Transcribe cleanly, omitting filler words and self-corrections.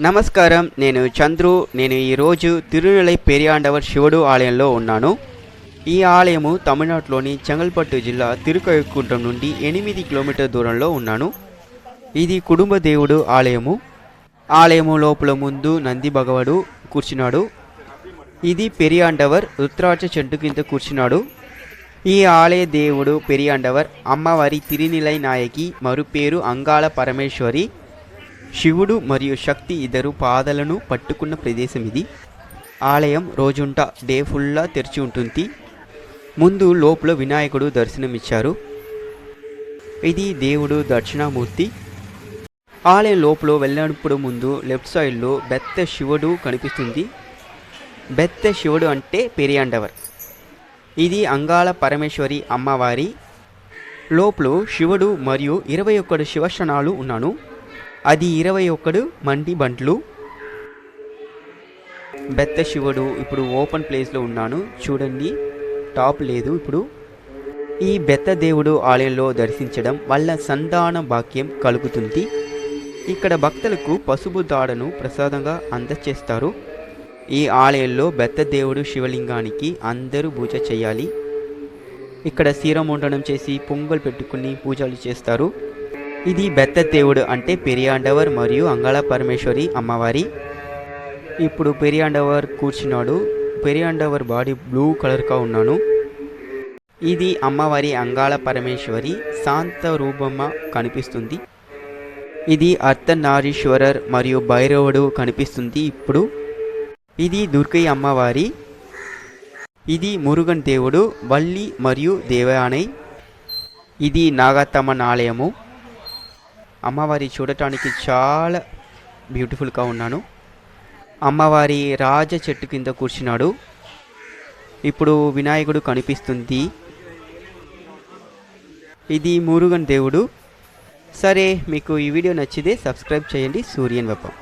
నమస్కారం, నేను చంద్రు. నేను ఈరోజు తిరునెలై పెరియాండవర్ శివుడు ఆలయంలో ఉన్నాను. ఈ ఆలయము తమిళనాడులోని చెంగల్పట్టు జిల్లా తిరుకైకుంఠం నుండి 8 కిలోమీటర్ దూరంలో ఉన్నాను. ఇది కుటుంబ దేవుడు ఆలయము. ఆలయము లోపల ముందు నంది భగవాడు కూర్చున్నాడు. ఇది పెరియాండవర్ రుద్రాక్ష చెట్టు కింద కూర్చున్నాడు. ఈ ఆలయ దేవుడు పెరియాండవర్ అమ్మవారి తిరునిలై నాయకి, మరుపేరు అంగాళ పరమేశ్వరి. శివుడు మరియు శక్తి ఇద్దరు పాదాలను పట్టుకున్న ప్రదేశం ఇది. ఆలయం రోజుంటా డే ఫుల్లా తెరిచి ఉంటుంది. ముందు లోపల వినాయకుడు దర్శనమిచ్చారు. ఇది దేవుడు దక్షిణామూర్తి. ఆలయం లోపల వెళ్ళినప్పుడు ముందు లెఫ్ట్ సైడ్లో బెత్త శివుడు కనిపిస్తుంది. బెత్త శివుడు అంటే పెరియాండవర్. ఇది అంగాళ పరమేశ్వరి అమ్మవారి. లోపల శివుడు మరియు 21 శివశనాలు ఉన్నాను. అది 21 మండి బంట్లు. బెత్త శివుడు ఇప్పుడు ఓపెన్ ప్లేస్లో ఉన్నాను చూడండి, టాప్ లేదు. ఇప్పుడు ఈ బెత్త దేవుడు ఆలయంలో దర్శించడం వల్ల సంతాన భాగ్యం కలుగుతుంది. ఇక్కడ భక్తులకు పసుపు దాడను ప్రసాదంగా అందచేస్తారు. ఈ ఆలయంలో బెత్త దేవుడు శివలింగానికి అందరూ పూజ చేయాలి. ఇక్కడ క్షీరముండనం చేసి పొంగల్ పెట్టుకుని పూజలు చేస్తారు. ఇది బెత్త దేవుడు అంటే పెరియాండవర్ మరియు అంగాళ పరమేశ్వరి అమ్మవారి. ఇప్పుడు పెరియాండవర్ కూర్చున్నాడు. పెరియాండవర్ బాడీ బ్లూ కలర్గా ఉన్నాను. ఇది అమ్మవారి అంగాళ పరమేశ్వరి శాంత రూపంగా కనిపిస్తుంది. ఇది అర్ధనారీశ్వరర్ మరియు భైరవుడు కనిపిస్తుంది. ఇప్పుడు ఇది దుర్గయ్య అమ్మవారి. ఇది మురుగన్ దేవుడు, వల్లి మరియు దేవయానై. ఇది నాగతమ్మన్ ఆలయము. అమ్మవారి చూడటానికి చాలా బ్యూటిఫుల్గా ఉన్నాను. అమ్మవారి రాజ చెట్టు కింద కూర్చున్నాడు. ఇప్పుడు వినాయకుడు కనిపిస్తుంది. ఇది మురుగన్ దేవుడు. సరే, మీకు ఈ వీడియో నచ్చితే సబ్స్క్రైబ్ చేయండి. సూర్యన్ వెపం.